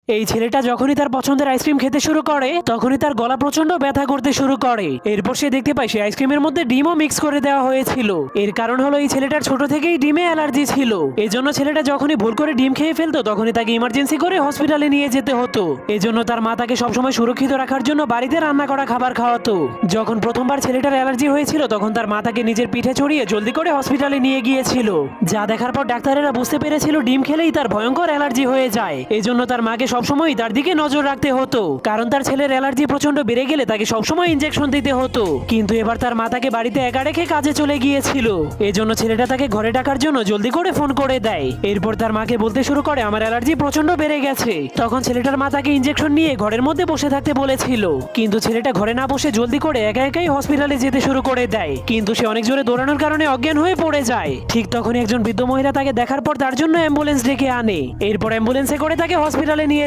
এই ছেলেটা যখনই তার পছন্দের আইসক্রিম খেতে শুরু করে তখনই তার গলা প্রচন্ড ব্যথা করতে শুরু করে। এরপর সে দেখতে পায় সে আইসক্রিমের মধ্যে ডিমও মিক্স করে দেওয়া হয়েছিল। এর কারণ হলো এই ছেলেটার ছোট থেকেই ডিমে অ্যালার্জি ছিল। এজন্য ছেলেটা যখনই ভুল করে ডিম খেয়ে ফেলতো তখনই তাকে ইমার্জেন্সি করে হসপিটালে নিয়ে যেতে হতো। এজন্য তার মা তাকে সবসময় সুরক্ষিত রাখার জন্য বাড়িতে রান্না করা খাবার খাওয়াতো। যখন প্রথমবার ছেলেটার অ্যালার্জি হয়েছিল তখন তার মা তাকে নিজের পিঠে চড়িয়ে জলদি করে হসপিটালে নিয়ে গিয়েছিল। যা দেখার পর ডাক্তারেরা বুঝতে পেরেছিল ডিম খেলেই তার ভয়ঙ্কর অ্যালার্জি হয়ে যায়। এজন্য তার মাকে সবসময় তার দিকে নজর রাখতে হতো, কারণ তার ছেলের অ্যালার্জি প্রচন্ড বেড়ে গেলে তাকে সবসময় ইনজেকশন দিতে হতো। কিন্তু এবার তার মা তাকে বাড়িতে একা রেখে কাজে চলে গিয়েছিল। এজন্য ছেলেটা তাকে ঘরে ডাকার জন্য জলদি করে ফোন করে দেয়। এরপর তার মাকে বলতে শুরু করে আমার অ্যালার্জি প্রচন্ড বেড়ে গেছে। তখন ছেলেটার মা তাকে ইনজেকশন নিয়ে ঘরের মধ্যে বসে থাকতে বলেছিল, কিন্তু ছেলেটা ঘরে না বসে জলদি করে একা একাই হসপিটালে যেতে শুরু করে দেয়। কিন্তু সে অনেক জোরে দৌড়ানোর কারণে অজ্ঞান হয়ে পড়ে যায়। ঠিক তখনই একজন বৃদ্ধ মহিলা তাকে দেখার পর তার জন্য অ্যাম্বুলেন্স ডেকে আনে। এরপর অ্যাম্বুলেন্সে করে তাকে হসপিটালে নিয়ে